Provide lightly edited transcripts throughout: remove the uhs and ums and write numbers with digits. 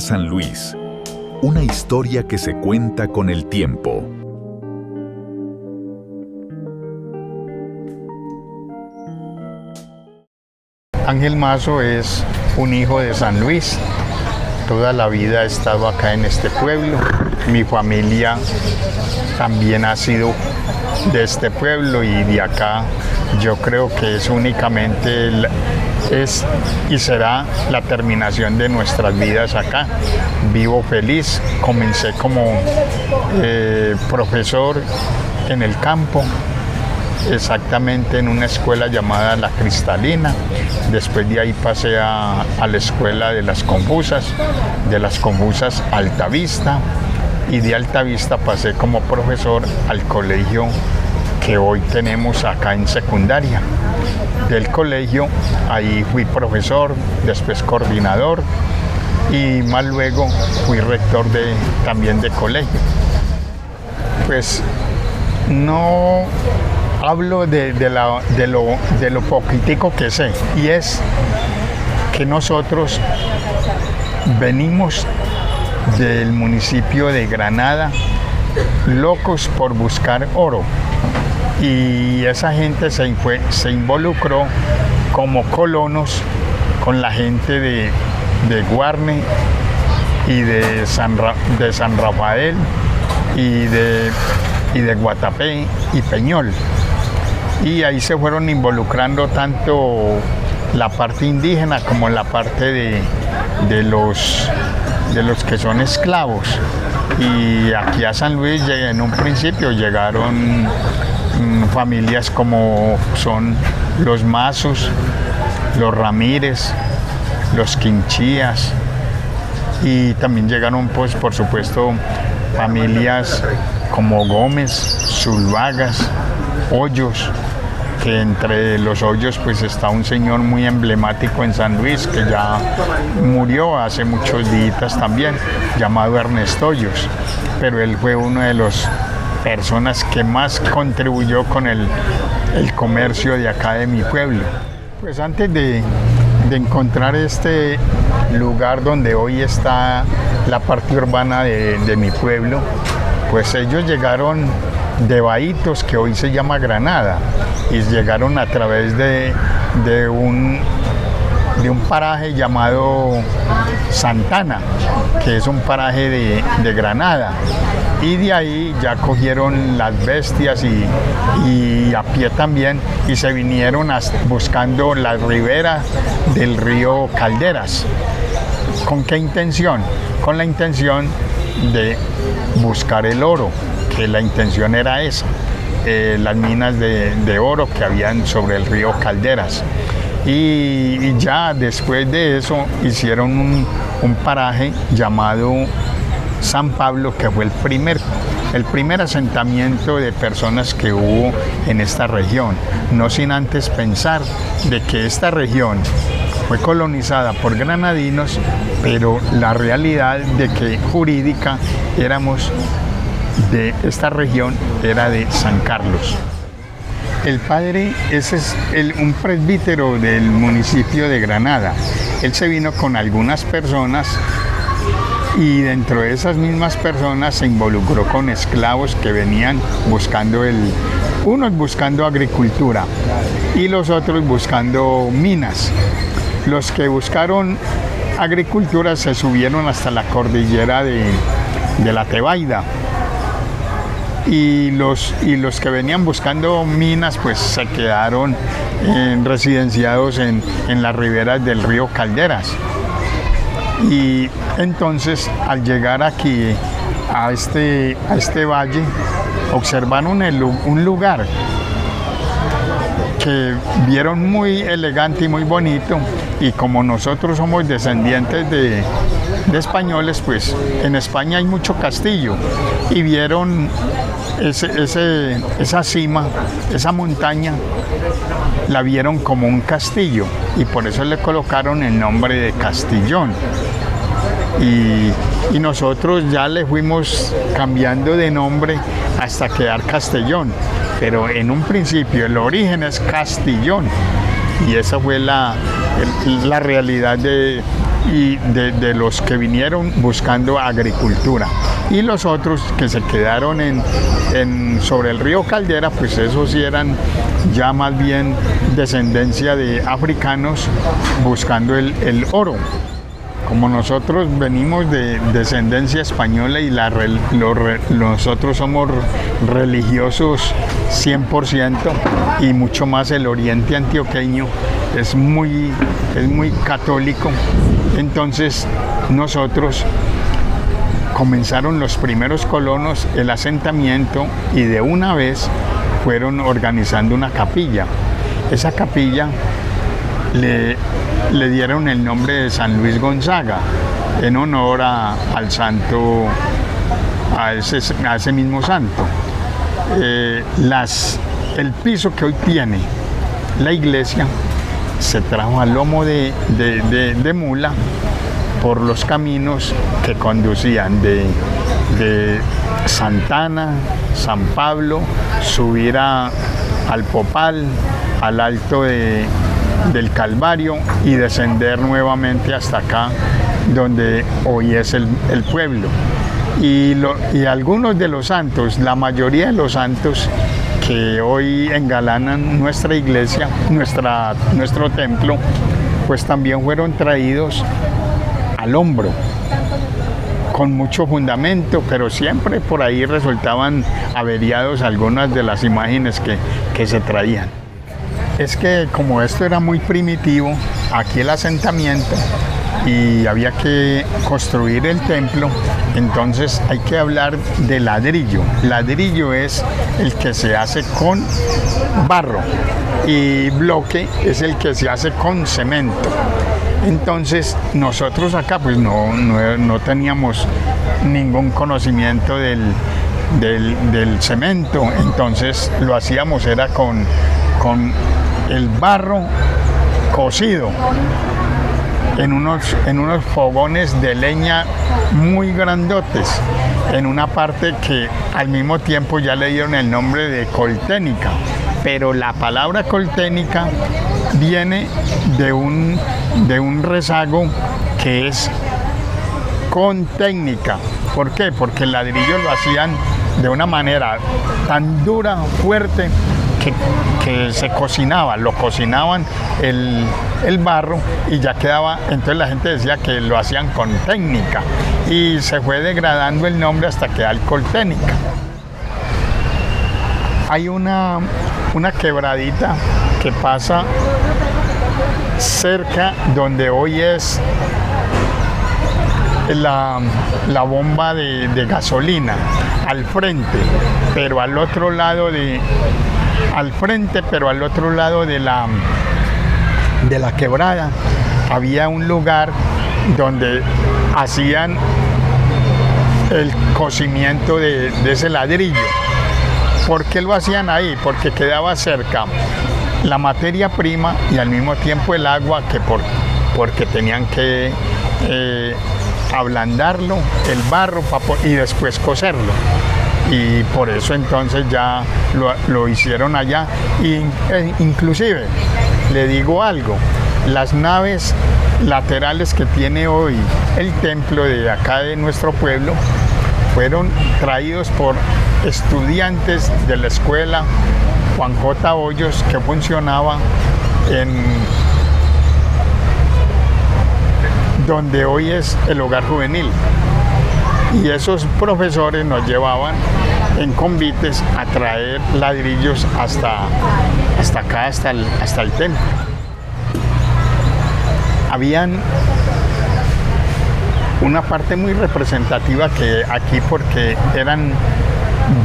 San Luis, una historia que se cuenta con el tiempo. Ángel Mazo es un hijo de San Luis. Toda la vida he estado acá en este pueblo. Mi familia también ha sido de este pueblo y de acá. Yo creo que es únicamente y será la terminación de nuestras vidas acá. Vivo feliz. Comencé como profesor en el campo, exactamente en una escuela llamada La Cristalina. Después de ahí pasé a la escuela de las Confusas Altavista, y de Altavista pasé como profesor al colegio que hoy tenemos acá en secundaria. Del colegio, ahí fui profesor, después coordinador y más luego fui rector también de colegio. Pues no hablo de lo poquitico que sé, y es que nosotros venimos del municipio de Granada locos por buscar oro, y esa gente se involucró como colonos con la gente de Guarne y de San Rafael y de Guatapé y Peñol, y ahí se fueron involucrando tanto la parte indígena como la parte de los que son esclavos. Y aquí a San Luis en un principio llegaron familias como son los Mazos, los Ramírez, los Quinchías, y también llegaron, pues, por supuesto, familias como Gómez, Zuluagas, Hoyos, que entre los Hoyos pues está un señor muy emblemático en San Luis que ya murió hace muchos días también, llamado Ernesto Hoyos, pero él fue una de las personas que más contribuyó con el comercio de acá de mi pueblo. Pues antes de encontrar este lugar donde hoy está la parte urbana de mi pueblo, pues ellos llegaron de Bahitos, que hoy se llama Granada, y llegaron a través de un paraje llamado Santana, que es un paraje de Granada, y de ahí ya cogieron las bestias y a pie también, y se vinieron buscando la ribera del río Calderas. ¿Con qué intención? Con la intención de buscar el oro, que la intención era esa, las minas de oro que habían sobre el río Calderas. Y ya después de eso hicieron un paraje llamado San Pablo, que fue el primer asentamiento de personas que hubo en esta región, no sin antes pensar de que esta región fue colonizada por granadinos, pero la realidad de que jurídica éramos de esta región era de San Carlos. El padre es un presbítero del municipio de Granada. Él se vino con algunas personas y dentro de esas mismas personas se involucró con esclavos que venían buscando unos buscando agricultura y los otros buscando minas. Los que buscaron agricultura se subieron hasta la cordillera de la Tebaida, y los que venían buscando minas pues se quedaron residenciados en las riberas del río Calderas. Y entonces al llegar aquí a este valle observaron un lugar que vieron muy elegante y muy bonito, y como nosotros somos descendientes de españoles, pues en España hay mucho castillo, y vieron esa cima, esa montaña, la vieron como un castillo, y por eso le colocaron el nombre de Castillón. Y nosotros ya le fuimos cambiando de nombre hasta quedar Castellón, pero en un principio el origen es Castillón, y esa fue la realidad y de los que vinieron buscando agricultura. Y los otros que se quedaron sobre el río Caldera, pues esos sí eran ya más bien descendencia de africanos buscando el oro. Como nosotros venimos de descendencia española y nosotros somos religiosos 100% y mucho más el oriente antioqueño es muy católico, entonces nosotros comenzaron los primeros colonos el asentamiento y de una vez fueron organizando una capilla. Esa capilla le dieron el nombre de San Luis Gonzaga en honor al santo, a ese mismo santo. El piso que hoy tiene la iglesia se trajo a lomo de mula por los caminos que conducían de Santana, San Pablo, subir al Popal, al Alto del Calvario y descender nuevamente hasta acá, donde hoy es el pueblo. Y algunos de los santos, la mayoría de los santos que hoy engalanan nuestra iglesia, nuestro templo, pues también fueron traídos al hombro, con mucho fundamento, pero siempre por ahí resultaban averiados algunas de las imágenes que se traían. Es que como esto era muy primitivo, aquí el asentamiento, y había que construir el templo, entonces hay que hablar de ladrillo. Ladrillo es el que se hace con barro y bloque es el que se hace con cemento. Entonces nosotros acá pues no teníamos ningún conocimiento del cemento, entonces lo hacíamos era con el barro cocido en unos fogones de leña muy grandotes, en una parte que al mismo tiempo ya le dieron el nombre de colténica, pero la palabra colténica viene de un rezago que es con técnica. ¿Por qué? Porque el ladrillo lo hacían de una manera tan dura, fuerte, que se cocinaba, lo cocinaban el barro y ya quedaba, entonces la gente decía que lo hacían con técnica y se fue degradando el nombre hasta quedar colténica. Hay una quebradita que pasa cerca donde hoy es la bomba de gasolina, al frente, pero al otro lado de la quebrada había un lugar donde hacían el cocimiento de ese ladrillo. ¿Por qué lo hacían ahí? Porque quedaba cerca la materia prima y al mismo tiempo el agua, porque tenían que ablandarlo, el barro, y después cocerlo. Y por eso entonces ya lo hicieron allá. Inclusive, le digo algo, las naves laterales que tiene hoy el templo de acá de nuestro pueblo fueron traídos por estudiantes de la escuela Juan J. Hoyos, que funcionaba donde hoy es el hogar juvenil. Y esos profesores nos llevaban en convites a traer ladrillos hasta acá, hasta el templo. Habían una parte muy representativa que aquí, porque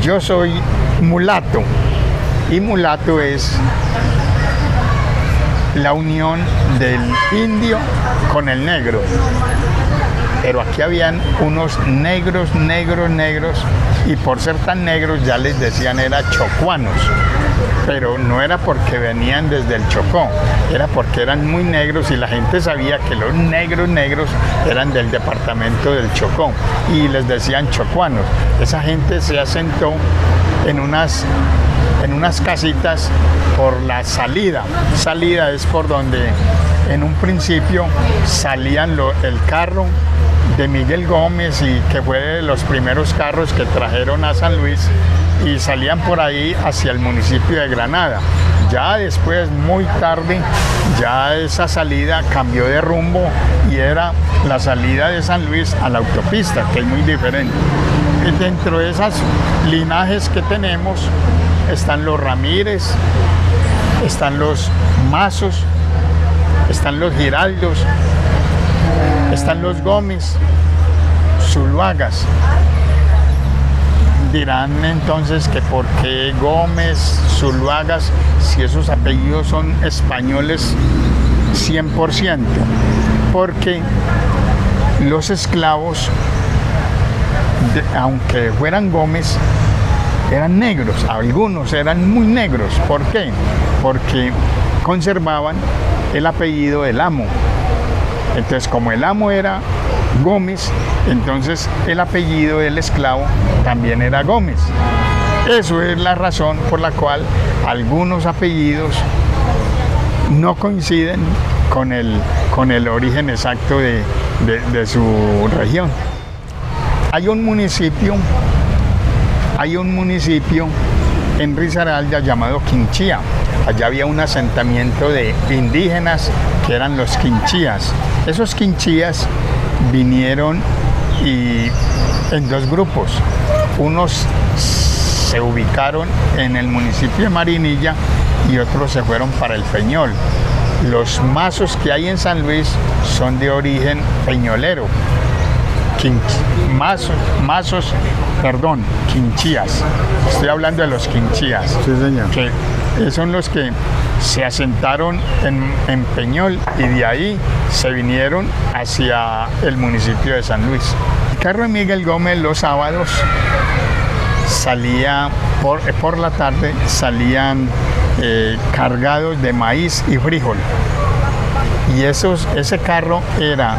yo soy mulato, y mulato es la unión del indio con el negro. Pero aquí habían unos negros, y por ser tan negros ya les decían era chocuanos. Pero no era porque venían desde el Chocó, era porque eran muy negros y la gente sabía que los negros eran del departamento del Chocó y les decían chocuanos. Esa gente se asentó en en unas casitas por la salida. Salida es por donde en un principio salían el carro de Miguel Gómez, y que fue de los primeros carros que trajeron a San Luis, y salían por ahí hacia el municipio de Granada. Ya después, muy tarde, ya esa salida cambió de rumbo y era la salida de San Luis a la autopista, que es muy diferente. Y dentro de esos linajes que tenemos están los Ramírez, están los Mazos, están los Giraldos, están los Gómez, Zuluagas. Dirán entonces que por qué Gómez, Zuluagas, si esos apellidos son españoles 100%, porque los esclavos, aunque fueran Gómez, eran negros, algunos eran muy negros. ¿Por qué? Porque conservaban el apellido del amo. Entonces, como el amo era Gómez, entonces el apellido del esclavo también era Gómez. Eso es la razón por la cual algunos apellidos no coinciden con el origen exacto de su región. Hay un municipio en Risaralda llamado Quinchía. Allá había un asentamiento de indígenas que eran los quinchías. Esos quinchías vinieron en dos grupos. Unos se ubicaron en el municipio de Marinilla y otros se fueron para el Peñol. Los mazos que hay en San Luis son de origen peñolero. Quinchías. Estoy hablando de los quinchías. Sí, señor. Que son los que se asentaron en Peñol y de ahí se vinieron hacia el municipio de San Luis. El carro de Miguel Gómez los sábados salía por la tarde, salían cargados de maíz y frijol. Y ese carro era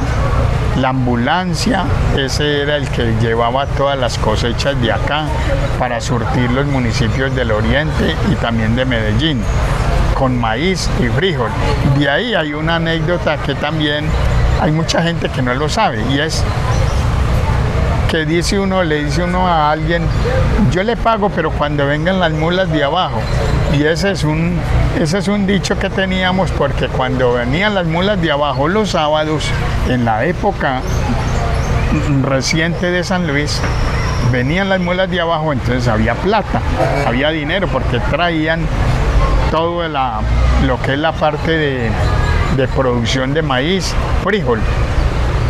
la ambulancia, ese era el que llevaba todas las cosechas de acá para surtir los municipios del oriente y también de Medellín, con maíz y frijol. De ahí hay una anécdota que también hay mucha gente que no lo sabe, y es que le dice uno a alguien: yo le pago, pero cuando vengan las mulas de abajo. Y ese es un dicho que teníamos, porque cuando venían las mulas de abajo los sábados, en la época reciente de San Luis, venían las mulas de abajo, entonces había plata, había dinero, porque traían todo lo que es la parte de producción de maíz, frijol.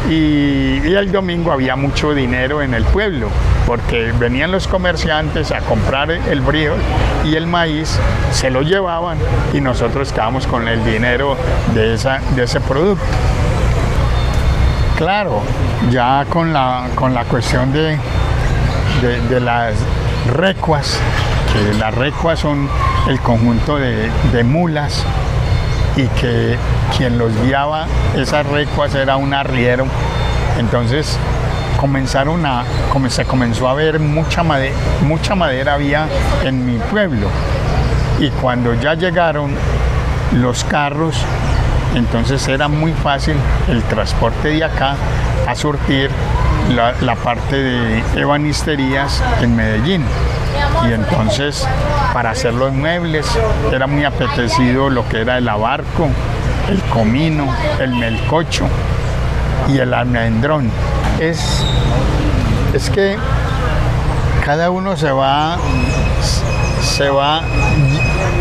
Y el domingo había mucho dinero en el pueblo, porque venían los comerciantes a comprar el frijol y el maíz, se lo llevaban y nosotros quedábamos con el dinero de ese producto. Claro, ya con la cuestión de las recuas, que las recuas son el conjunto de mulas, y que quien los guiaba esas recuas era un arriero. Entonces se comenzó a ver mucha madera había en mi pueblo, y cuando ya llegaron los carros, entonces era muy fácil el transporte de acá a surtir la parte de ebanisterías en Medellín. Y entonces, para hacer los muebles era muy apetecido lo que era el abarco, el comino, el melcocho y el almendrón. Es que cada uno se va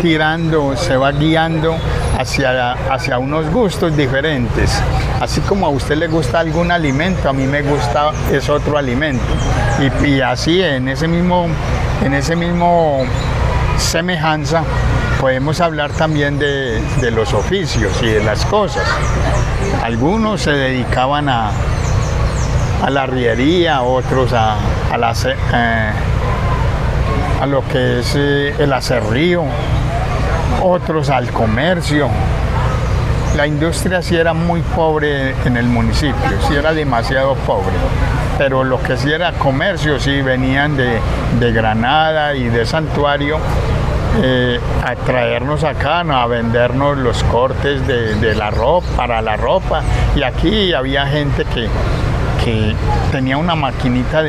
tirando, se va guiando hacia unos gustos diferentes. Así como a usted le gusta algún alimento, a mí me gusta es otro alimento. Y así en ese mismo semejanza podemos hablar también de los oficios y de las cosas. Algunos se dedicaban a la arriería, otros a lo que es el aserrío, otros al comercio. La industria sí era muy pobre en el municipio, sí era demasiado pobre, pero lo que sí era comercio, sí venían de Granada y de Santuario, a traernos acá, ¿no? A vendernos los cortes de la ropa, para la ropa. Y aquí había gente que tenía una maquinita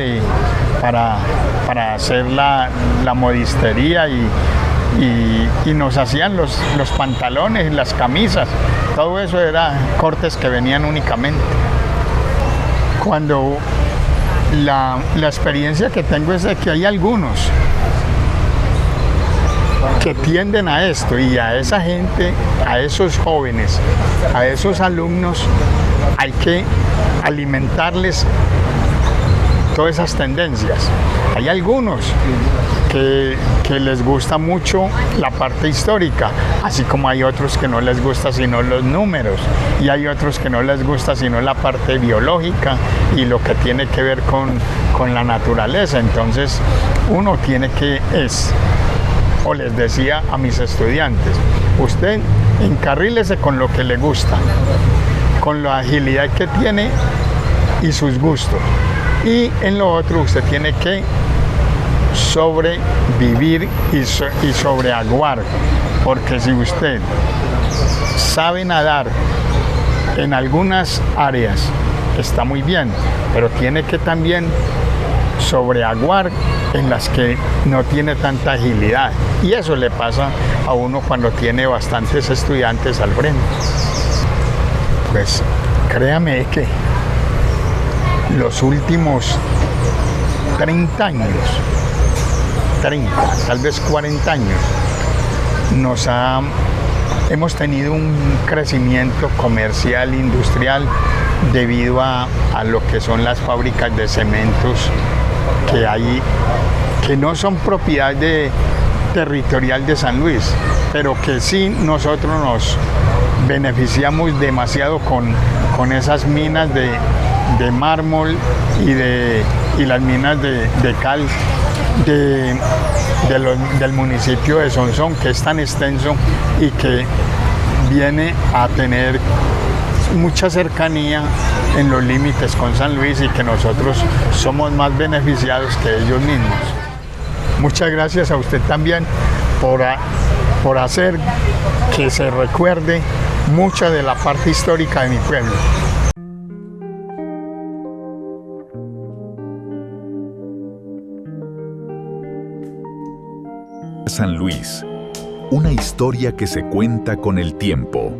para hacer la modistería y nos hacían los pantalones, las camisas. Todo eso era cortes que venían únicamente. Cuando la experiencia que tengo es de que hay algunos que tienden a esto, y a esa gente, a esos jóvenes, a esos alumnos, hay que alimentarles todas esas tendencias. Hay algunos que les gusta mucho la parte histórica, así como hay otros que no les gusta sino los números, y hay otros que no les gusta sino la parte biológica y lo que tiene que ver con la naturaleza. Entonces uno tiene que o les decía a mis estudiantes, usted encarrílese con lo que le gusta, con la agilidad que tiene y sus gustos, y en lo otro usted tiene que sobrevivir y sobreaguar, porque si usted sabe nadar en algunas áreas está muy bien, pero tiene que también sobreaguar en las que no tiene tanta agilidad, y eso le pasa a uno cuando tiene bastantes estudiantes al frente. Pues créame que los últimos 30 años, tal vez 40 años, hemos tenido un crecimiento comercial, industrial, debido a lo que son las fábricas de cementos que hay, que no son propiedad territorial de San Luis, pero que sí nosotros nos beneficiamos demasiado con esas minas de mármol y las minas de cal del municipio de Sonsón, que es tan extenso y que viene a tener mucha cercanía en los límites con San Luis, y que nosotros somos más beneficiados que ellos mismos. Muchas gracias a usted también por hacer que se recuerde mucha de la parte histórica de mi pueblo. San Luis, una historia que se cuenta con el tiempo.